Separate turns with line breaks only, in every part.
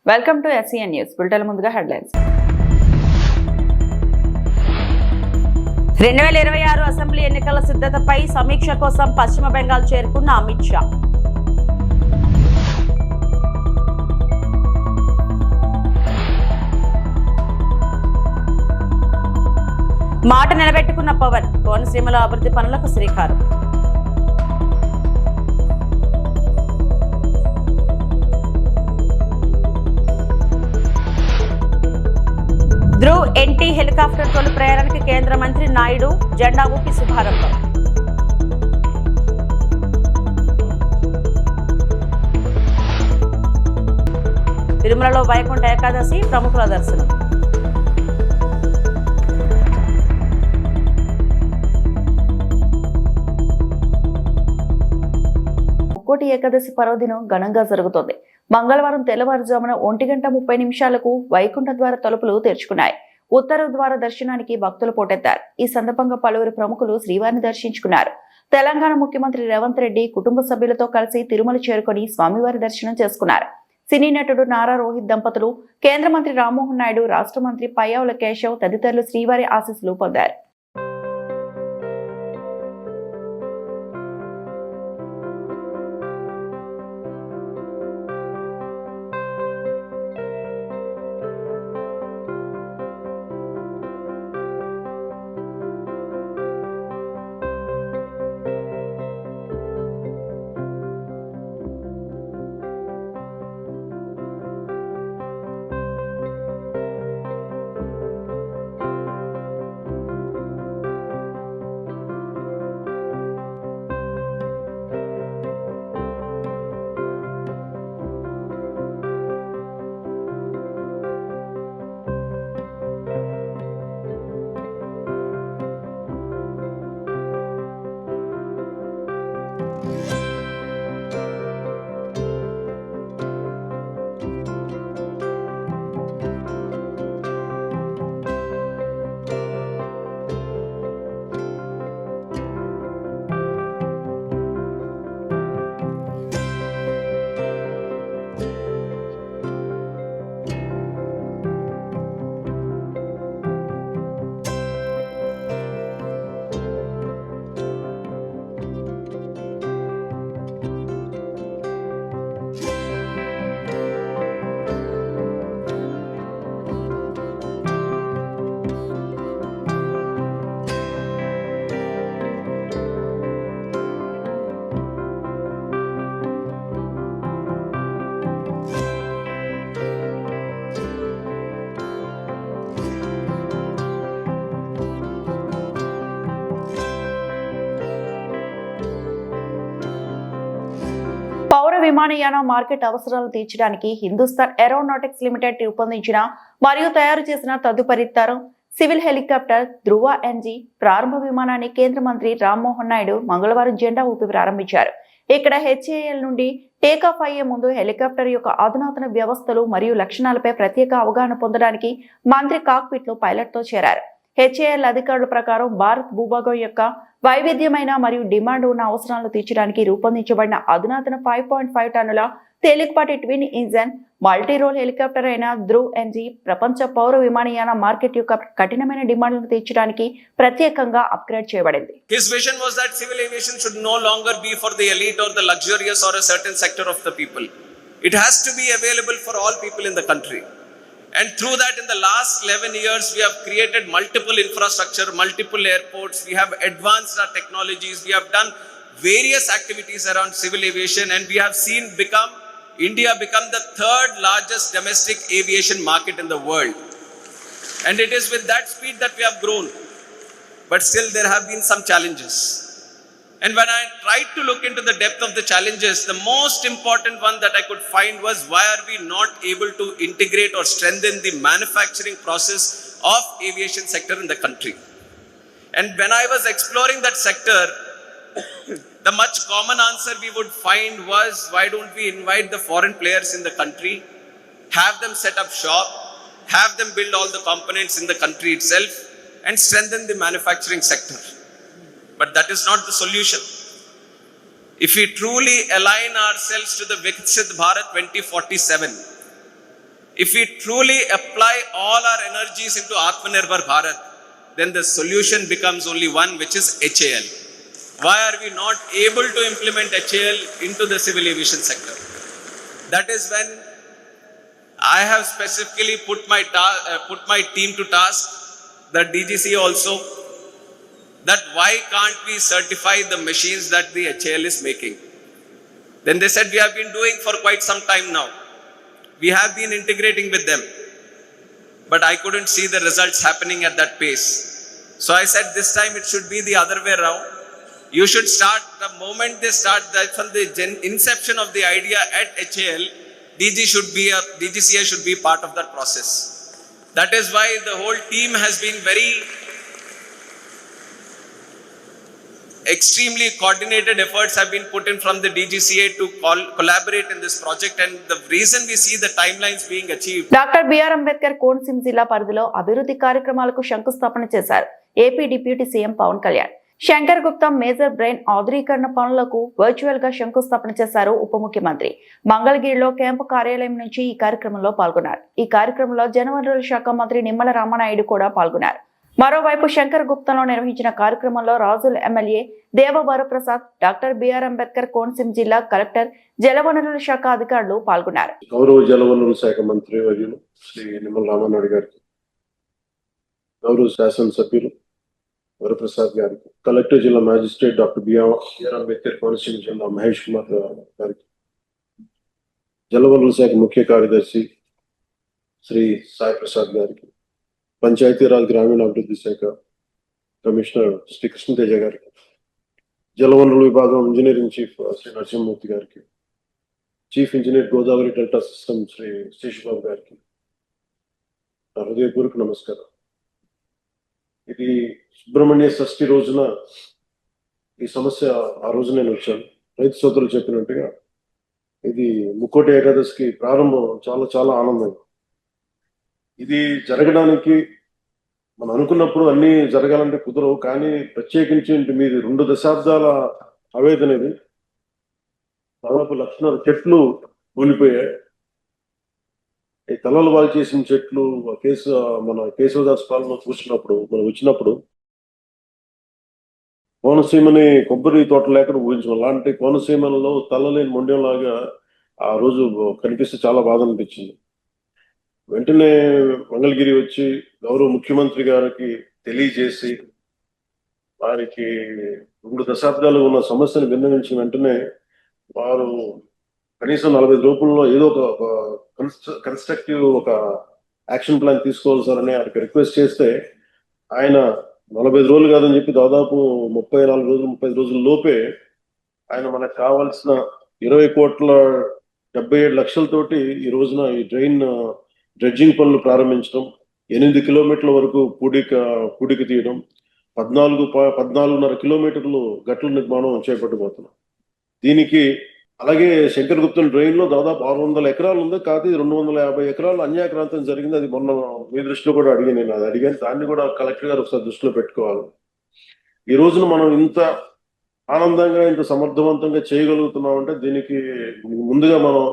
Welcome to SCN news. Bulletin ముందుగా headlines.
2026 assembly ఎన్నికల సిద్ధతపై సమీక్ష కోసం పశ్చిమ బెంగాల్ చేరుకున్న అమిత్ షా. మాట నిలబెట్టుకున్న పవన్, కోనసీమలో అభివృద్ధి పనులకు శ్రీకారం. ధ్రువ్ ఎన్టీ హెలికాప్టర్ తొలి ప్రయాణానికి కేంద్ర మంత్రి నాయుడు జెండా ఊపి శుభారంభం. తిరుమలలో వైకుంఠ ఏకాదశి ప్రముఖుల దర్శనం.
ముక్కోటి ఏకాదశి పర్వదినం ఘనంగా జరుగుతోంది. మంగళవారం తెల్లవారుజామున 1:30 వైకుంఠ ద్వార తలుపులు తెరుచుకున్నాయి. ఉత్తర ద్వార దర్శనానికి భక్తులు పోటెత్తారు. ఈ సందర్భంగా పలువురు ప్రముఖులు శ్రీవారిని దర్శించుకున్నారు. తెలంగాణ ముఖ్యమంత్రి రేవంత్ రెడ్డి కుటుంబ సభ్యులతో కలిసి తిరుమల చేరుకొని స్వామివారి దర్శనం చేసుకున్నారు. సినీ నటుడు నారా రోహిత్ దంపతులు, కేంద్ర మంత్రి రామ్మోహన్ నాయుడు, రాష్ట్ర మంత్రి పయ్యావుల కేశవ్ తదితరులు శ్రీవారి ఆశీస్సులు పొందారు. పౌర విమానయాన మార్కెట్ అవసరాలు తీర్చడానికి హిందుస్థాన్ ఏరోనాటిక్స్ లిమిటెడ్ రూపొందించిన మరియు తయారు చేసిన తదుపరి తరం సివిల్ హెలికాప్టర్ ధ్రువ NG ప్రారంభ విమానాన్ని కేంద్ర మంత్రి రామ్మోహన్ నాయుడు మంగళవారం జెండా ఊపి ప్రారంభించారు. ఇక్కడ HAL నుండి టేకాఫ్ అయ్యే ముందు హెలికాప్టర్ యొక్క అధునాతన వ్యవస్థలు మరియు లక్షణాలపై ప్రత్యేక అవగాహన పొందడానికి మంత్రి కాక్పిట్ లో పైలట్ తో చేరారు. HAL అధికారుల ప్రకారం భారత్ భూభాగం యొక్క వైవిధ్యమైన మరియు డిమాండ్ ఉన్న అవసరాలను తీర్చడానికి రూపొందించబడిన అధునాతన 5.5 టన్నుల తేలికపాటి twin engine multi role helicopter అయిన ధ్రువ్ NG ప్రపంచ పౌర విమానయాన మార్కెట్ యొక్క కఠినమైన డిమాండ్లను తీర్చడానికి ప్రత్యేకంగా అప్గ్రేడ్ చేయబడింది.
His vision was that civil aviation should no longer be for the elite or the luxurious or a certain sector of the people. It has to be available for all people in the country. And through that, in the last 11 years, we have created multiple infrastructure, multiple airports. We have advanced our technologies. We have done various activities around civil aviation, and we have seen India become the third largest domestic aviation market in the world. And it is with that speed that we have grown. But still, there have been some challenges. And when I tried to look into the depth of the challenges, the most important one that I could find was, why are we not able to integrate or strengthen the manufacturing process of aviation sector in the country? And when I was exploring that sector, the much common answer we would find was, why don't we invite the foreign players in the country, have them set up shop, have them build all the components in the country itself, and strengthen the manufacturing sector. But that is not the solution. If we truly align ourselves to the Viksit Bharat 2047, If we truly apply all our energies into Atmanirbhar Bharat, then the solution becomes only one, which is HAL. Why are we not able to implement HAL into the civil aviation sector? That is when I have specifically put my team to task, the DGCA also, that why can't we certify the machines that the HAL is making? Then they said we have been doing for quite some time now. We have been integrating with them, but I couldn't see the results happening at that pace. So I said this time it should be the other way around. You should start the moment they start that from the inception of the idea at HAL, DGCA should be part of that process. That is why the whole team has been very extremely coordinated efforts have been put in from the DGCA to collaborate in this project, and the reason we see the timelines being achieved.
Doctor BR Ambedkar Konaseema జిల్లా పరిధిలో అభివృద్ధి కార్యక్రమాలకు శంకుస్థాపన చేశారు AP deputy CM Pawan Kalyan. Shankar Gupta major drain ఆధునీకరణ పనులకు virtual గా శంకుస్థాపన చేశారు ఉప ముఖ్యమంత్రి. మంగళగిరిలో క్యాంపు కార్యాలయం నుంచి ఈ కార్యక్రమంలో పాల్గొన్నారు. ఈ కార్యక్రమంలో జలవనరుల శాఖ మంత్రి నిమ్మల రామనాయుడు కూడా పాల్గొన్నారు. మరోవైపు శంకర్ గుప్తాలో నిర్వహించిన కార్యక్రమంలో రాజుల MLA Devavaraprasad, doctor BR Ambedkar Konaseema జిల్లా కలెక్టర్, జలవనరుల శాఖ అధికారులు పాల్గొన్నారు.
గౌరవ జలవనరుల శాఖ మంత్రి వర్యులు శ్రీ నిమ్మల రామనాయుడు గారికి, గౌరవ శాసనసభ్యులు వరప్రసాద్ గారికి, కలెక్టర్ జిల్లా magistrate doctor BR Ambedkar Konaseema జిల్లా మహేష్ కుమార్ గారికి, జలవనరుల శాఖ ముఖ్య కార్యదర్శి శ్రీ సాయి ప్రసాద్ గారికి, పంచాయతీరాజ్ గ్రామీణాభివృద్ధి శాఖ కమిషనర్ శ్రీ కృష్ణతేజ గారికి, జలవనరుల విభాగం ఇంజనీరింగ్ చీఫ్ శ్రీ నరసింహమూర్తి గారికి, chief engineer Godavari delta system Shri Seshababu గారికి నా హృదయపూర్వక నమస్కారం. ఇది సుబ్రహ్మణ్య షష్ఠి రోజున ఈ సమస్య ఆ రోజు నేను వచ్చాను. రైతు సోదరులు చెప్పినట్టుగా ఇది ముక్కోటి ఏకాదశికి ప్రారంభం చాలా చాలా ఆనందం. ఇది జరగడానికి మనం అనుకున్నప్పుడు అన్ని జరగాలంటే కుదరవు, కానీ ప్రత్యేకించి మీది 2 దశాబ్దాల ఆవేదన. ఇది దాదాపు 1,00,000 చెట్లు కూలిపోయాయి. ఈ తలలు వాళ్ళు చేసిన చెట్లు మన కేశవదాస్ పాలన చూసినప్పుడు మనం వచ్చినప్పుడు కోనసీమని కొబ్బరి తోట లేకుండా ఊహించాం. అలాంటి కోనసీమలో తలలేని మొండెంలాగా ఆ రోజు కనిపిస్తే చాలా బాధ అనిపించింది. వెంటనే మంగళగిరి వచ్చి గౌరవ ముఖ్యమంత్రి గారికి తెలియజేసి వారికి 2 దశాబ్దాలు ఉన్న సమస్యను విన్నవించిన వెంటనే వారు కనీసం 45 రూపంలో ఏదో ఒక కన్స్ట్రక్టివ్ ఒక యాక్షన్ ప్లాన్ తీసుకోవాలి సార్ అని ఆయనకి రిక్వెస్ట్ చేస్తే ఆయన 45 రోజులు కాదని చెప్పి దాదాపు 34 రోజులు 35 రోజుల లోపే ఆయన మనకు కావాల్సిన 20,77 లక్షలతోటి ఈ రోజున ఈ డ్రెడ్జింగ్ పనులు ప్రారంభించడం, 8 కిలోమీటర్ల వరకు పూడిక తీయడం, 14.5 కిలోమీటర్లు గట్ల నిర్మాణం చేపట్టబోతున్నాం. దీనికి అలాగే శంకర్ గుప్తన్ డ్రైన్ లో దాదాపు 600 ఎకరాలు ఉంది. కాదు 250 ఎకరాలు అన్యాక్రాంతం జరిగింది. అది మొన్న మీ దృష్టిలో కూడా నేను అడిగాను. దాన్ని కూడా కలెక్టర్ గారు ఒకసారి దృష్టిలో పెట్టుకోవాలి. ఈ రోజున మనం ఇంత ఆనందంగా ఇంత సమర్థవంతంగా చేయగలుగుతున్నాం అంటే దీనికి ముందుగా మనం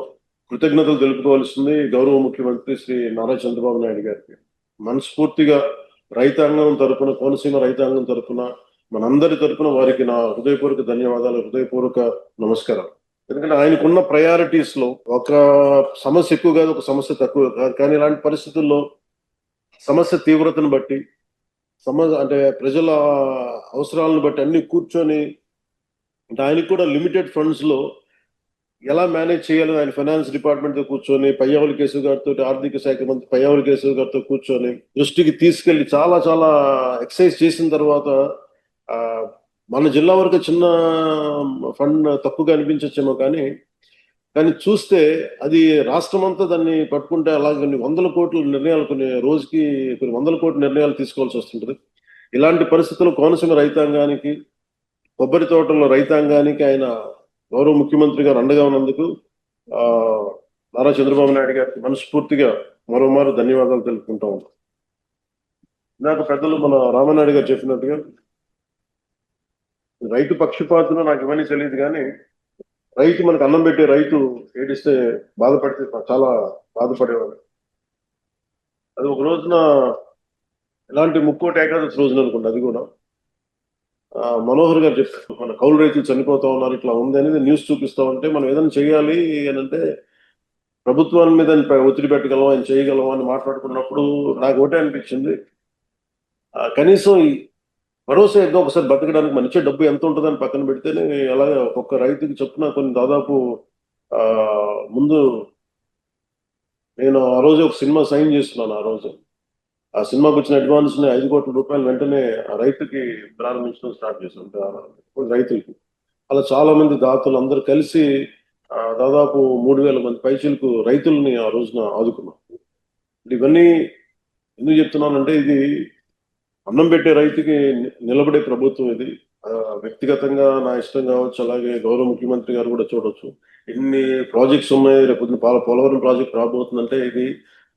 కృతజ్ఞతలు తెలుపుకోవాల్సింది గౌరవ ముఖ్యమంత్రి శ్రీ నారా చంద్రబాబు నాయుడు గారికి. మనస్ఫూర్తిగా రైతాంగం తరపున, కోనసీమ రైతాంగం తరపున, మనందరి తరపున వారికి నా హృదయపూర్వక ధన్యవాదాలు, హృదయపూర్వక నమస్కారం. ఎందుకంటే ఆయనకున్న ప్రయారిటీస్ లో ఒక సమస్య ఎక్కువ కాదు, ఒక సమస్య తక్కువ కాదు. కానీ ఇలాంటి పరిస్థితుల్లో సమస్య తీవ్రతను బట్టి, అంటే ప్రజల అవసరాలను బట్టి అన్ని కూర్చొని, అంటే ఆయనకు కూడా లిమిటెడ్ ఫండ్స్ లో ఎలా మేనేజ్ చేయాలని ఆయన ఫైనాన్స్ డిపార్ట్మెంట్ తో కూర్చొని పయ్యావుల కేశవ్ గారితో, ఆర్థిక శాఖ మంత్రి పయ్యావుల కేశవ్ గారితో కూర్చొని దృష్టికి తీసుకెళ్లి చాలా చాలా ఎక్సర్సైజ్ చేసిన తర్వాత మన జిల్లా వరకు చిన్న ఫండ్ తక్కువగా అనిపించచ్చేమో, కానీ చూస్తే అది రాష్ట్రం అంతా దాన్ని పట్టుకుంటే అలాగే కొన్ని 100 కోట్ల నిర్ణయాలు, కొన్ని రోజుకి కొన్ని 100 కోట్ల నిర్ణయాలు తీసుకోవాల్సి వస్తుంటుంది. ఇలాంటి పరిస్థితుల్లో కోనసీమ రైతాంగానికి, కొబ్బరి తోటల రైతాంగానికి ఆయన గౌరవ ముఖ్యమంత్రి గారు అండగా ఉన్నందుకు నారా చంద్రబాబు నాయుడు గారికి మనస్ఫూర్తిగా మరోమారు ధన్యవాదాలు తెలుపుకుంటా ఉన్నాం. నాకు పెద్దలు మన రామనాయుడు గారు చెప్పినట్టుగా రైతు పక్షపాతంలో నాకు ఇవన్నీ తెలియదు, కానీ రైతు మనకు అన్నం పెట్టే రైతు ఏడిస్తే బాధపడితే చాలా బాధపడేవాడు. అది ఒక రోజున ఎలాంటి ముక్కోటి ఏకాదశి రోజున అనుకోండి, అది కూడా మనోహర్ గారు చెప్పారు, మన కౌలు రైతులు చనిపోతా ఉన్నారు, ఇట్లా ఉంది అనేది న్యూస్ చూపిస్తా ఉంటే మనం ఏదైనా చేయాలి అని అంటే ప్రభుత్వాల మీద ఒత్తిడి పెట్టగలమా, ఆయన చేయగలమా అని మాట్లాడుకున్నప్పుడు నాకు ఒకటే అనిపించింది, కనీసం ఈ భరోసా ఏదో ఒకసారి బతకడానికి మంచి డబ్బు ఎంత ఉంటుందని పక్కన పెడితేనే అలాగే ఒక్కొక్క రైతుకి చొప్పున కొన్ని దాదాపు ముందు నేను ఆ రోజు ఒక సినిమా సైన్ చేస్తున్నాను. ఆ రోజు ఆ సినిమాకి వచ్చిన అడ్వాన్స్ ని 5 కోట్ల రూపాయలు వెంటనే ఆ రైతుకి ప్రారంభించడం స్టార్ట్ చేశాను. రైతులకి అలా చాలా మంది దాతలు అందరూ కలిసి దాదాపు 3,000 మంది పైచీలకు రైతుల్ని ఆ రోజున ఆదుకున్నాం. ఇవన్నీ ఎందుకు చెప్తున్నానంటే ఇది అన్నం పెట్టే రైతుకి నిలబడే ప్రభుత్వం ఇది. వ్యక్తిగతంగా నా ఇష్టం కావచ్చు, అలాగే గౌరవ ముఖ్యమంత్రి గారు కూడా చూడొచ్చు, ఎన్ని ప్రాజెక్ట్స్ ఉన్నాయి, రేపు పోలవరం ప్రాజెక్ట్ రాబోతుందంటే ఇది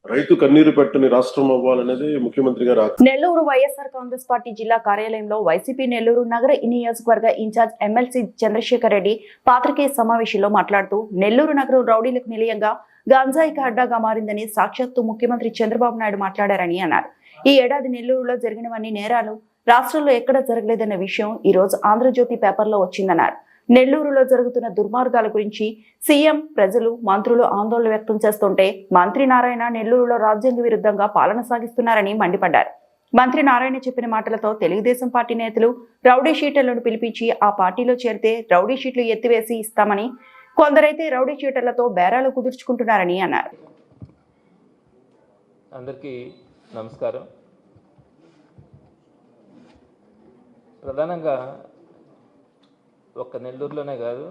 రైతు కన్నీరు పెట్టని రాష్ట్రం అవ్వాలనేది ముఖ్యమంత్రి గారు.
నెల్లూరు వైఎస్ఆర్ కాంగ్రెస్ పార్టీ జిల్లా కార్యాలయంలో వైసీపీ నెల్లూరు నగర నియోజకవర్గ ఇన్ఛార్జ్ ఎమ్మెల్సీ చంద్రశేఖర్ రెడ్డి పాత్రికేయ సమావేశంలో మాట్లాడుతూ నెల్లూరు నగరం రౌడీలకు నిలయంగా గంజాయికి అడ్డాగా మారిందని సాక్షాత్తు ముఖ్యమంత్రి చంద్రబాబు నాయుడు మాట్లాడారని అన్నారు. ఈ ఏడాది నెల్లూరులో జరిగినవన్నీ నేరాలు రాష్ట్రంలో ఎక్కడ జరగలేదన్న విషయం ఈ రోజు ఆంధ్రజ్యోతి పేపర్లో వచ్చిందన్నారు. నెల్లూరులో జరుగుతున్న దుర్మార్గాల గురించి సీఎం, ప్రజలు, మంత్రులు ఆందోళన వ్యక్తం చేస్తుంటే మంత్రి నారాయణ నెల్లూరులో రాజ్యాంగ విరుద్ధంగా పాలన సాగిస్తున్నారని మండిపడ్డారు. మంత్రి నారాయణ చెప్పిన మాటలతో తెలుగుదేశం పార్టీ నేతలు రౌడీ షీటర్లను పిలిపించి ఆ పార్టీలో చేరితే రౌడీ షీట్లు ఎత్తివేసి ఇస్తామని, కొందరైతే రౌడీ షీటర్లతో బేరాలు కుదుర్చుకుంటున్నారని అన్నారు.
అందరికీ నమస్కారం. ప్రధానంగా ఒక్క నెల్లూరులోనే కాదు,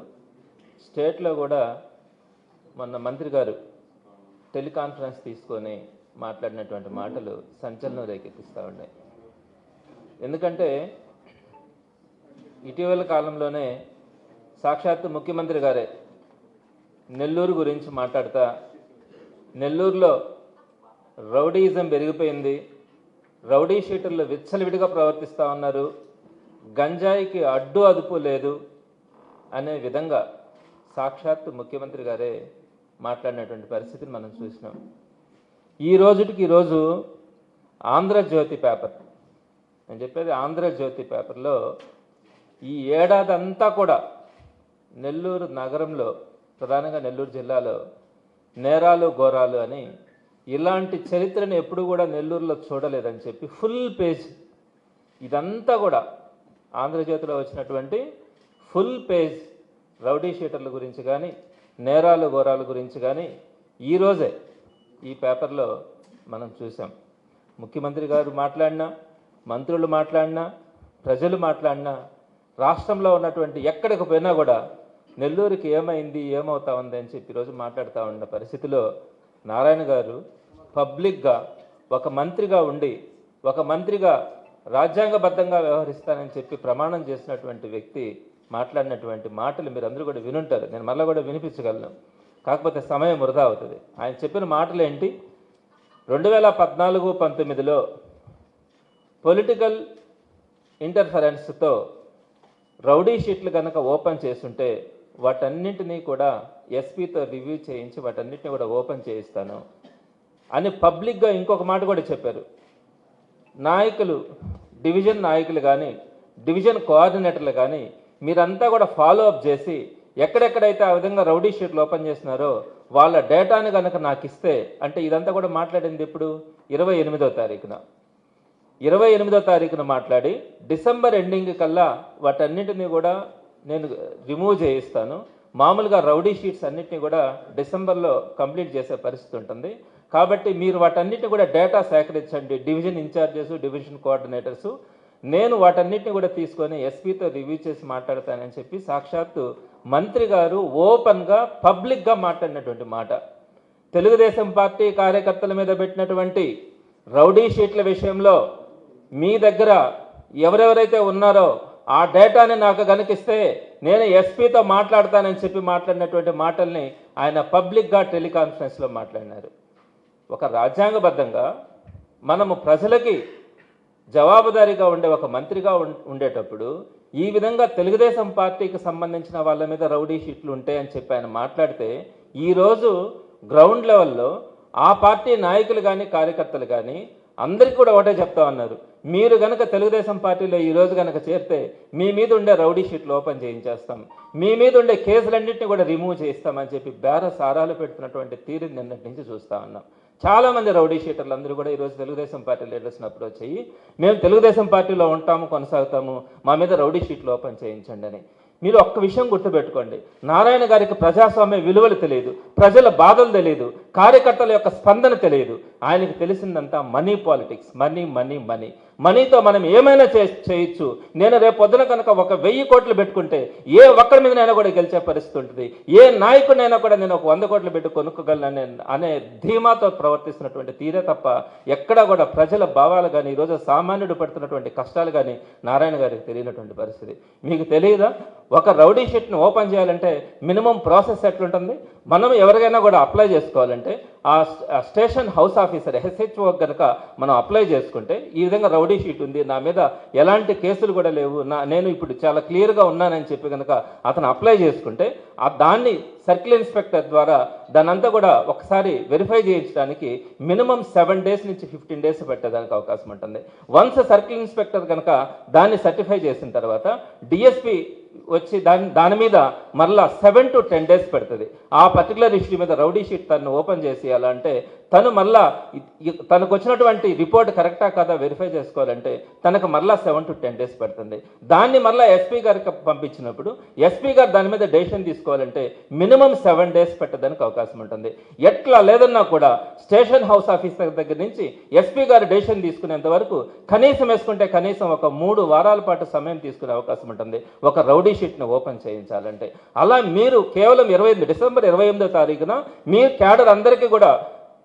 స్టేట్లో కూడా మొన్న మంత్రి గారు టెలికాన్ఫరెన్స్ తీసుకొని మాట్లాడినటువంటి మాటలు సంచలనం రేకెత్తిస్తూ ఉన్నాయి. ఎందుకంటే ఇటీవల కాలంలోనే సాక్షాత్తు ముఖ్యమంత్రి గారే నెల్లూరు గురించి మాట్లాడుతూ నెల్లూరులో రౌడీయిజం పెరిగిపోయింది, రౌడీ షీటర్లు విచ్చలవిడిగా ప్రవర్తిస్తూ ఉన్నారు, గంజాయికి అడ్డు అదుపు లేదు అనే విధంగా సాక్షాత్తు ముఖ్యమంత్రి గారే మాట్లాడినటువంటి పరిస్థితిని మనం చూసినాం. ఈ రోజు ఆంధ్రజ్యోతి పేపర్, నేను చెప్పేది ఆంధ్రజ్యోతి పేపర్లో ఈ ఏడాది అంతా కూడా నెల్లూరు నగరంలో, ప్రధానంగా నెల్లూరు జిల్లాలో నేరాలు ఘోరాలు అని, ఇలాంటి చరిత్రను ఎప్పుడు కూడా నెల్లూరులో చూడలేదని చెప్పి ఫుల్ పేజ్, ఇదంతా కూడా ఆంధ్రజ్యోతిలో వచ్చినటువంటి ఫుల్ పేజ్ రౌడీ షీటర్ల గురించి కానీ నేరాలు ఘోరాల గురించి కానీ ఈరోజే ఈ పేపర్లో మనం చూసాం. ముఖ్యమంత్రి గారు మాట్లాడినా, మంత్రులు మాట్లాడినా, ప్రజలు మాట్లాడినా, రాష్ట్రంలో ఉన్నటువంటి ఎక్కడికి పోయినా కూడా నెల్లూరుకి ఏమైంది, ఏమవుతా ఉంది అని చెప్పి ఈరోజు మాట్లాడుతూ ఉన్న పరిస్థితిలో నారాయణ గారు పబ్లిక్గా ఒక మంత్రిగా ఉండి, ఒక మంత్రిగా రాజ్యాంగబద్ధంగా వ్యవహరిస్తానని చెప్పి ప్రమాణం చేసినటువంటి వ్యక్తి మాట్లాడినటువంటి మాటలు మీరు అందరూ కూడా వినుంటారు. నేను మళ్ళీ కూడా వినిపించగలను, కాకపోతే సమయం వృధా అవుతుంది. ఆయన చెప్పిన మాటలు ఏంటి? 2014-19లో పొలిటికల్ ఇంటర్ఫరెన్స్తో రౌడీ షీట్లు కనుక ఓపెన్ చేస్తుంటే వాటన్నింటినీ కూడా ఎస్పీతో రివ్యూ చేయించి వాటన్నింటినీ కూడా ఓపెన్ చేయిస్తాను అని పబ్లిక్గా ఇంకొక మాట కూడా చెప్పారు. నాయకులు, డివిజన్ నాయకులు కానీ, డివిజన్ కోఆర్డినేటర్లు కానీ మీరంతా కూడా ఫాలో అప్ చేసి ఎక్కడెక్కడైతే ఆ విధంగా రౌడీ షీట్లు ఓపెన్ చేస్తున్నారో వాళ్ళ డేటాని కనుక నాకు ఇస్తే, అంటే ఇదంతా కూడా మాట్లాడింది ఇప్పుడు 28వ తారీఖున, 28వ తారీఖున మాట్లాడి డిసెంబర్ ఎండింగ్ కల్లా వాటన్నింటినీ కూడా నేను రిమూవ్ చేయిస్తాను. మామూలుగా రౌడీ షీట్స్ అన్నింటినీ కూడా డిసెంబర్లో కంప్లీట్ చేసే పరిస్థితి ఉంటుంది. కాబట్టి మీరు వాటన్నిటిని కూడా డేటా సేకరించండి, డివిజన్ ఇన్ఛార్జెస్, డివిజన్ కోఆర్డినేటర్సు, నేను వాటన్నిటిని కూడా తీసుకొని ఎస్పీతో రివ్యూ చేసి మాట్లాడతానని చెప్పి సాక్షాత్తు మంత్రి గారు ఓపెన్గా పబ్లిక్గా మాట్లాడినటువంటి మాట. తెలుగుదేశం పార్టీ కార్యకర్తల మీద పెట్టినటువంటి రౌడీ షీట్ల విషయంలో మీ దగ్గర ఎవరెవరైతే ఉన్నారో ఆ డేటాని నాకు కనిపిస్తే నేను ఎస్పీతో మాట్లాడతానని చెప్పి మాట్లాడినటువంటి మాటల్ని ఆయన పబ్లిక్గా టెలికాన్ఫరెన్స్లో మాట్లాడినారు. ఒక రాజ్యాంగబద్ధంగా మనము ప్రజలకి జవాబుదారీగా ఉండే ఒక మంత్రిగా ఉండేటప్పుడు ఈ విధంగా తెలుగుదేశం పార్టీకి సంబంధించిన వాళ్ళ మీద రౌడీ షీట్లు ఉంటాయని చెప్పి ఆయన మాట్లాడితే, ఈరోజు గ్రౌండ్ లెవెల్లో ఆ పార్టీ నాయకులు కానీ కార్యకర్తలు కానీ అందరికీ కూడా ఒకటే చెప్తా ఉన్నారు, మీరు కనుక తెలుగుదేశం పార్టీలో ఈరోజు కనుక చేరితే మీ మీద ఉండే రౌడీ షీట్లు ఓపెన్ చేయించేస్తాం, మీ మీద ఉండే కేసులన్నింటినీ కూడా రిమూవ్ చేస్తామని చెప్పి సారాలు పెడుతున్నటువంటి తీరుని నిన్నటి నుంచి చూస్తూ ఉన్నాం. చాలామంది రౌడీ షీటర్లు అందరూ కూడా ఈరోజు తెలుగుదేశం పార్టీ లీడర్స్ని అప్రోచ్ అయ్యి మేము తెలుగుదేశం పార్టీలో ఉంటాము, కొనసాగుతాము, మా మీద రౌడీ షీట్లు ఓపెన్ చేయించండి అని. మీరు ఒక్క విషయం గుర్తుపెట్టుకోండి, నారాయణ గారికి ప్రజాస్వామ్య విలువలు తెలియదు, ప్రజల బాధలు తెలియదు, కార్యకర్తల యొక్క స్పందన తెలియదు. ఆయనకు తెలిసిందంతా money politics, money money money. మనీతో మనం ఏమైనా చేయొచ్చు. నేను రేపు పొద్దున కనుక 1000 కోట్లు పెట్టుకుంటే ఏ ఒక్కడి మీదనైనా కూడా గెలిచే పరిస్థితి ఉంటుంది, ఏ నాయకుడినైనా కూడా నేను 100 కోట్లు పెట్టి కొనుక్కోగలను అనే ధీమాతో ప్రవర్తిస్తున్నటువంటి తీరే తప్ప ఎక్కడా కూడా ప్రజల భావాలు కానీ ఈరోజు సామాన్యుడు పడుతున్నటువంటి కష్టాలు కానీ నారాయణ గారికి తెలియనటువంటి పరిస్థితి. మీకు తెలియదా? ఒక రౌడీ షీట్ని ఓపెన్ చేయాలంటే మినిమం ప్రాసెస్ ఎట్లుంటుంది? మనం ఎవరికైనా కూడా అప్లై చేసుకోవాలంటే ఆ స్టేషన్ హౌస్ ఆఫీసర్ SHO కనుక మనం అప్లై చేసుకుంటే ఈ విధంగా రౌడీ షీట్ ఉంది, నా మీద ఎలాంటి కేసులు కూడా లేవు, నేను ఇప్పుడు చాలా క్లియర్గా ఉన్నానని చెప్పి కనుక అతను అప్లై చేసుకుంటే దాన్ని సర్కిల్ ఇన్స్పెక్టర్ ద్వారా దానంతా కూడా ఒకసారి వెరిఫై చేయించడానికి మినిమం 7 days నుంచి 15 days పెట్టేదానికి అవకాశం ఉంటుంది. వన్స్ సర్కిల్ ఇన్స్పెక్టర్ కనుక దాన్ని సర్టిఫై చేసిన తర్వాత DSP వచ్చి దాని మీద మరలా 7 to 10 days పెడుతుంది. ఆ పర్టికులర్ ఇష్యూ మీద రౌడీ షీట్ తను ఓపెన్ చేసేయాలంటే తను మళ్ళా తనకు వచ్చినటువంటి రిపోర్ట్ కరెక్టా కాదా వెరిఫై చేసుకోవాలంటే తనకు మళ్ళా 7 to 10 days పడుతుంది. దాన్ని మళ్ళీ SP గారికి పంపించినప్పుడు SP గారు దాని మీద డెసిషన్ తీసుకోవాలంటే మినిమం 7 days పెట్టడానికి అవకాశం ఉంటుంది. ఎట్లా లేదన్నా కూడా స్టేషన్ హౌస్ ఆఫీసర్ దగ్గర నుంచి SP గారు డెసిషన్ తీసుకునేంత వరకు కనీసం వేసుకుంటే కనీసం 3 వారాల పాటు సమయం తీసుకునే అవకాశం ఉంటుంది ఒక రౌడీ షీట్ని ఓపెన్ చేయించాలంటే. అలా మీరు కేవలం డిసెంబర్ 28వ తారీఖున మీ క్యాడర్ అందరికీ కూడా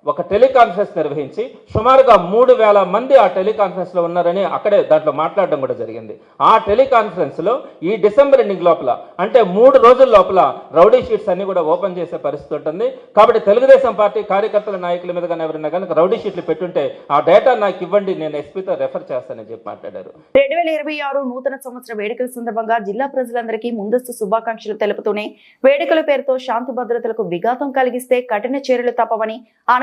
ఒక టెలికాన్ఫరెన్స్ నిర్వహించి సుమారుగా 3000 మంది ఆ టెలికాన్ఫరెన్స్లో ఉన్నారని అక్కడే దాంట్లో మాట్లాడడం కూడా జరిగింది. ఆ టెలికాన్ఫరెన్స్లో ఈ డిసెంబర్ ఎండింగ్ లోపల అంటే 3 రోజుల లోపల రౌడీ షీట్స్ అన్ని కూడా ఓపెన్ చేసే పరిస్థితి ఉంటుంది. కాబట్టి తెలుగుదేశం పార్టీ కార్యకర్తల నాయకుల మీద కానీ ఎవరైనా కనుక రౌడీ షీట్లు పెట్టుంటే ఆ డేటా నాకు ఇవ్వండి, నేను SPతో రెఫర్ చేస్తానని చెప్పి మాట్లాడారు.
2026 నూతన సంవత్సర వేడుకల సందర్భంగా జిల్లా ప్రజలందరికీ ముందస్తు శుభాకాంక్షలు తెలుపుతూనే వేడుకల పేరుతో శాంతి భద్రతలకు విఘాతం కలిగిస్తే కఠిన చర్యలు తప్పవని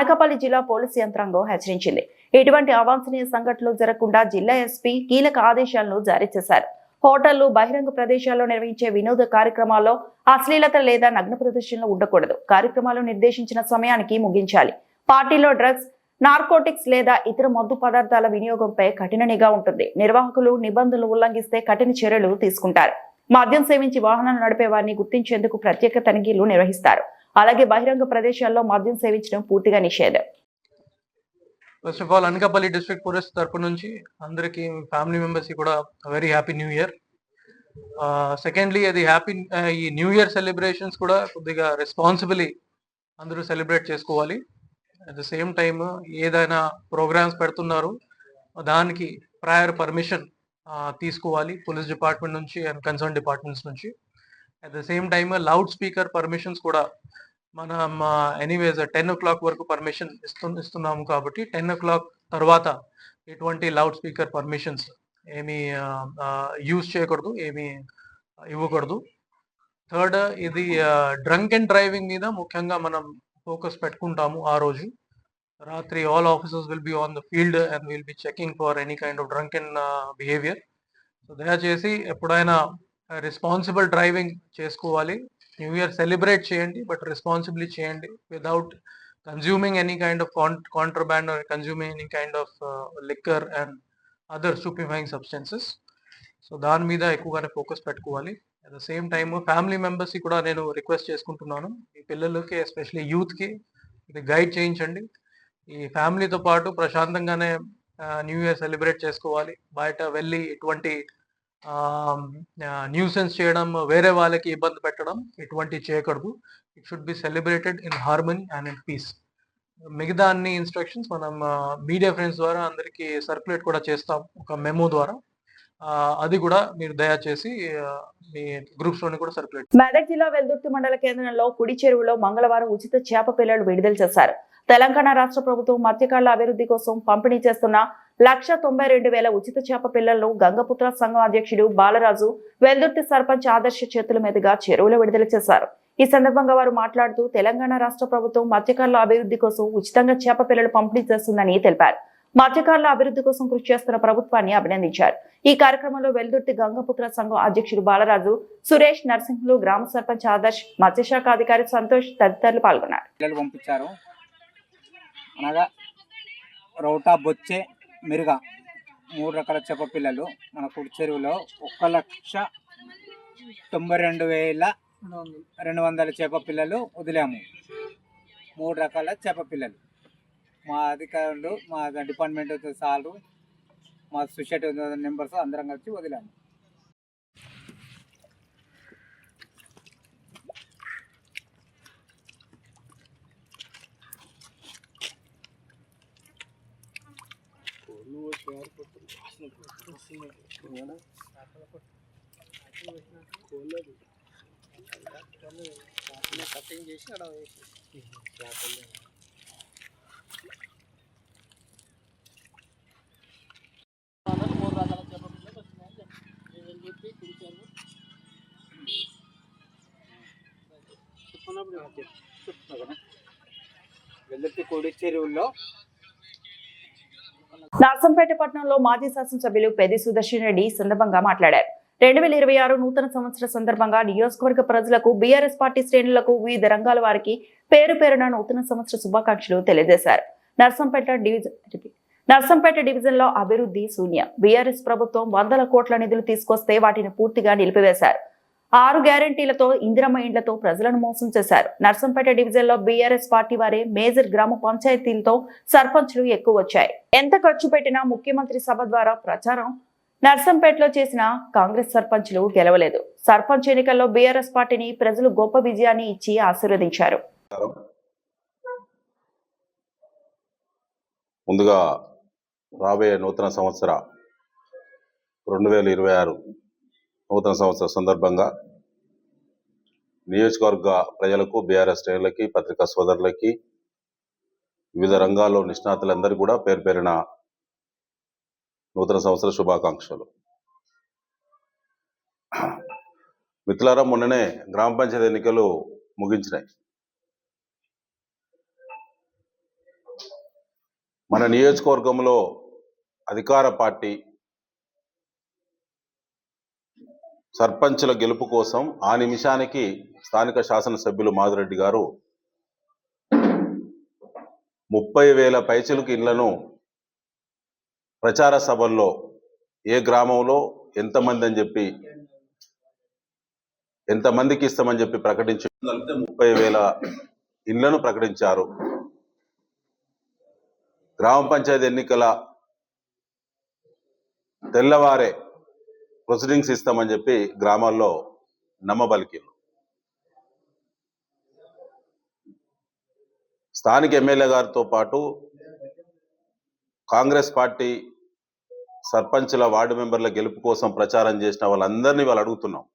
అనకాపల్లి జిల్లా పోలీసు యంత్రాంగం హెచ్చరించింది. ఇటువంటి అవాంఛనీయ సంఘటనలు జరగకుండా జిల్లా SP కీలక ఆదేశాలను జారీ చేశారు. హోటళ్లు, బహిరంగ ప్రదేశాల్లో నిర్వహించే వినోద కార్యక్రమాల్లో అశ్లీలత లేదా నగ్న ప్రదర్శనలు ఉండకూడదు. కార్యక్రమాలు నిర్దేశించిన సమయానికి ముగించాలి. పార్టీలో డ్రగ్స్, నార్కోటిక్స్ లేదా ఇతర మత్తు పదార్థాల వినియోగంపై కఠిన నిఘా ఉంటుంది. నిర్వాహకులు నిబంధనలు ఉల్లంఘిస్తే కఠిన చర్యలు తీసుకుంటారు. మద్యం సేవించి వాహనాలు నడిపే వారిని గుర్తించేందుకు ప్రత్యేక తనిఖీలు నిర్వహిస్తారు. అలాగే బహిరంగ ప్రదేశాల్లో మద్యం సేవించడం పూర్తిగా నిషేధం.
First of all Anakapalli district police తరపు నుంచి అందరికి ఫ్యామిలీ మెంబర్స్ కూడా very happy new year. Secondly అది ఈ న్యూ ఇయర్ సెలబ్రేషన్స్ కూడా కొద్దిగా రెస్పాన్సిబిలీ అందరూ సెలబ్రేట్ చేసుకోవాలి. అట్ ద సేమ్ టైమ్ ఏదైనా ప్రోగ్రామ్స్ పెడుతున్నారు దానికి ప్రయర్ పర్మిషన్ తీసుకోవాలి పోలీస్ డిపార్ట్మెంట్ నుంచి అండ్ కన్సర్న్ డిపార్ట్మెంట్స్ నుంచి. At the same time loud speaker permissions కూడా మనం ఎనీవేస్ 10 o'clock వరకు పర్మిషన్ ఇస్తున్నాము కాబట్టి 10 o'clock తర్వాత ఎటువంటి లౌడ్ స్పీకర్ పర్మిషన్స్ ఏమీ యూజ్ చేయకూడదు, ఏమీ ఇవ్వకూడదు. థర్డ్, ఇది డ్రంక్ అండ్ డ్రైవింగ్ మీద ముఖ్యంగా మనం ఫోకస్ పెట్టుకుంటాము. ఆ రోజు రాత్రి all officers will be on the field and will be checking for any kind of drunk and behaviour. So దయచేసి ఎప్పుడైనా రెస్పాన్సిబుల్ డ్రైవింగ్ చేసుకోవాలి. న్యూ ఇయర్ సెలబ్రేట్ చేయండి, బట్ రెస్పాన్సిబ్లీ చేయండి without consuming any kind of contraband or consuming any kind of liquor and other stupefying substances. So దాని మీద ఎక్కువగానే focus పెట్టుకోవాలి. At the same time family మెంబర్స్కి కూడా నేను రిక్వెస్ట్ చేసుకుంటున్నాను, ఈ పిల్లలకి ఎస్పెషలీ యూత్కి ఇది గైడ్ చేయించండి. ఈ ఫ్యామిలీతో పాటు ప్రశాంతంగానే న్యూ ఇయర్ సెలబ్రేట్ చేసుకోవాలి. బయట వెళ్ళి ఎటువంటి న్యూసెన్స్ చేయడం, వేరే వాళ్ళకి ఇబ్బంది పెట్టడం ఇటువంటి చేయకూడదు. It should be celebrated in harmony and in peace. మిగతా అన్ని ఇన్స్ట్రక్షన్స్ మనం మీడియా ఫ్రెండ్స్ ద్వారా అందరికీ సర్క్యులేట్ కూడా చేస్తాం ఒక మెమో ద్వారా. అది కూడా మీరు దయచేసి మీ గ్రూప్స్ లోని కూడా సర్క్యులేట్.
మెదక్ జిల్లా వెల్దుర్తి మండల కేంద్రంలో కుడి చెరువులో మంగళవారం ఉచిత చేప పిల్లలు విడుదల చేశారు. తెలంగాణ రాష్ట్ర ప్రభుత్వం మత్స్యకారుల అభివృద్ధి కోసం పంపిణీ చేస్తున్న 192,000 ఉచిత చేప పిల్లలను గంగపుత్ర సంఘం అధ్యక్షుడు బాలరాజు, వెల్దుర్తి సర్పంచ్ ఆదర్శ చేతుల మీదుగా చెరువులో విడుదల చేశారు. ఈ సందర్భంగా వారు మాట్లాడుతూ తెలంగాణ రాష్ట్ర ప్రభుత్వం మత్స్యకారుల అభివృద్ధి కోసం ఉచితంగా చేప పిల్లలు పంపిణీ చేస్తుందని తెలిపారు. మత్స్యకారుల అభివృద్ధి కోసం కృషి చేస్తున్న ప్రభుత్వాన్ని అభినందించారు. ఈ కార్యక్రమంలో వెల్దుర్తి గంగపుత్ర సంఘం అధ్యక్షుడు బాలరాజు, సురేష్, నర్సింహులు, గ్రామ సర్పంచ్ ఆదర్శ్, మత్స్యశాఖ అధికారి సంతోష్ తదితరులు పాల్గొన్నారు.
పిల్లలు పంపించారు. అనగా రౌటా, బొచ్చే, మిరుగ 3 రకాల చేప పిల్లలు మన కుడి చెరువులో 1,92,200 చేప పిల్లలు వదిలాము. 3 రకాల చేప పిల్లలు మా అధికారులు, మా డిపార్ట్మెంట్ సార్లు, మా సొసైటీ మెంబర్స్ అందరం కలిసి వదిలాము. వెల్లుర్తి కుడి చెరువుల్లో
నర్సంపేట పట్టణంలో మాజీ శాసనసభ్యులు పెద్ది సుదర్శన్ రెడ్డి ఈ సందర్భంగా మాట్లాడారు. 2026 నూతన సంవత్సర సందర్భంగా నియోజకవర్గ ప్రజలకు, బీఆర్ఎస్ పార్టీ శ్రేణులకు, వివిధ రంగాల వారికి పేరు పేరున నూతన సంవత్సర శుభాకాంక్షలు తెలియజేశారు. నర్సంపేట డివిజన్ లో అభివృద్ధి శూన్యం. బీఆర్ఎస్ ప్రభుత్వం 100 కోట్ల నిధులు తీసుకొస్తే వాటిని పూర్తిగా నిలిపివేశారు. 6 గ్యారంటీలతో, ఇందిరమ్మ ఇండ్లతో ప్రజలను మోసం చేశారు. నర్సంపేట డివిజన్ లో బీఆర్ఎస్ పార్టీ వారే మేజర్ గ్రామ పంచాయతీలతో సర్పంచ్లు ఎక్కువ వచ్చాయి. ఎంత ఖర్చు పెట్టినా ముఖ్యమంత్రి సభ ద్వారా ప్రచారం నర్సంపేటలో చేసిన కాంగ్రెస్ సర్పంచ్లు గెలవలేదు. సర్పంచ్ ఎన్నికల్లో బీఆర్ఎస్ పార్టీని ప్రజలు గొప్ప విజయాన్ని ఇచ్చి ఆశీర్వదించారు.
ముందుగా రాబోయే నూతన సంవత్సర 2026 నూతన సంవత్సర సందర్భంగా నియోజకవర్గ ప్రజలకు, బీఆర్ఎస్ శ్రేణులకి, పత్రికా సోదరులకి, వివిధ రంగాల్లో నిష్ణాతులందరూ కూడా పేరు పేరిన నూతన సంవత్సర శుభాకాంక్షలు. మిత్రులారా, మొన్ననే గ్రామ పంచాయతీ ఎన్నికలు ముగించినాయి. మన నియోజకవర్గంలో అధికార పార్టీ సర్పంచుల గెలుపు కోసం ఆ నిమిషానికి స్థానిక శాసనసభ్యులు మాధురెడ్డి గారు 30,000 పైచిలకు ఇళ్లను ప్రచార సభల్లో ఏ గ్రామంలో ఎంతమంది అని చెప్పి, ఎంతమందికి ఇస్తామని చెప్పి ప్రకటించి 30,000 ఇళ్లను ప్రకటించారు. గ్రామ పంచాయతీ ఎన్నికల తెల్లవారే ప్రొసీడింగ్స్ ఇస్తామని చెప్పి గ్రామాల్లో నమ్మబలికిరు. స్థానిక ఎమ్మెల్యే గారితో పాటు కాంగ్రెస్ పార్టీ సర్పంచుల, వార్డు మెంబర్ల గెలుపు కోసం ప్రచారం చేసిన వాళ్ళందరినీ వాళ్ళు అడుగుతున్నాం.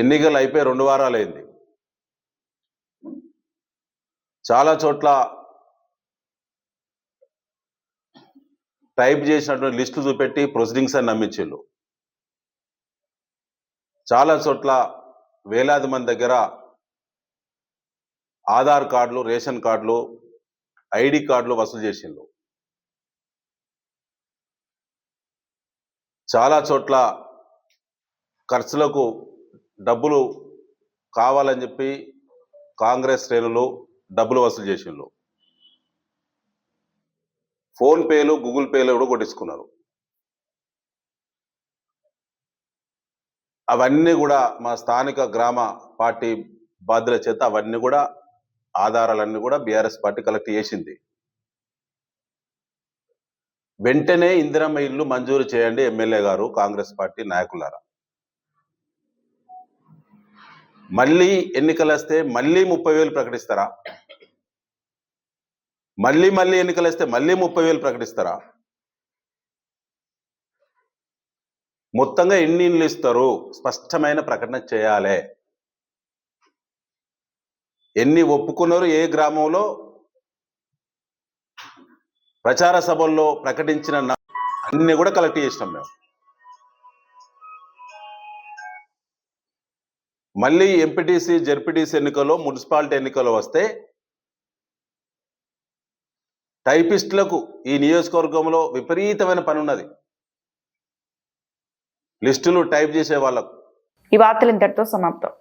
ఎన్నికలు అయిపోయి 2 వారాలైంది. చాలా చోట్ల టైప్ చేసినటువంటి లిస్టులు చూపెట్టి ప్రొసీడింగ్స్ అని నమ్మించారు. చాలా చోట్ల వేలాది మంది దగ్గర ఆధార్ కార్డులు, రేషన్ కార్డులు, ఐడి కార్డులు వసూలు చేసిండ్రు. చాలా చోట్ల ఖర్చులకు డబ్బులు కావాలని చెప్పి కాంగ్రెస్ శ్రేణులు డబ్బులు వసూలు చేసిండ్రు. ఫోన్ పేలు, గూగుల్ పేలు కూడా కొట్టించుకున్నారు. అవన్నీ కూడా మా స్థానిక గ్రామ పార్టీ బాధ్యుల చేత అవన్నీ కూడా ఆధారాలన్నీ కూడా బీఆర్ఎస్ పార్టీ కలెక్ట్ చేసింది. వెంటనే ఇందిరమ్మ ఇల్లు మంజూరు చేయండి ఎమ్మెల్యే గారు, కాంగ్రెస్ పార్టీ నాయకులారా. మళ్ళీ ఎన్నికలు వస్తే మళ్ళీ 30,000 ప్రకటిస్తారా? మళ్ళీ ఎన్నికలు వస్తే మళ్ళీ 30,000 ప్రకటిస్తారా? మొత్తంగా ఎన్ని ఇళ్ళు ఇస్తారు స్పష్టమైన ప్రకటన చేయాలి. ఎన్ని ఒప్పుకున్నారు, ఏ గ్రామంలో ప్రచార సభల్లో ప్రకటించిన అన్ని కూడా కలెక్ట్ చేసినాం మేము. మళ్ళీ ఎంపీటీసీ జెడ్పీటీసీ ఎన్నికల్లో మున్సిపాలిటీ ఎన్నికల్లో వస్తే టైపిస్టులకు ఈ నియోజకవర్గంలో విపరీతమైన పని ఉన్నది. లిస్టులు టైప్ చేసే వాళ్ళకు.
ఈ వార్తలు ఇంతటితో సమాప్తం.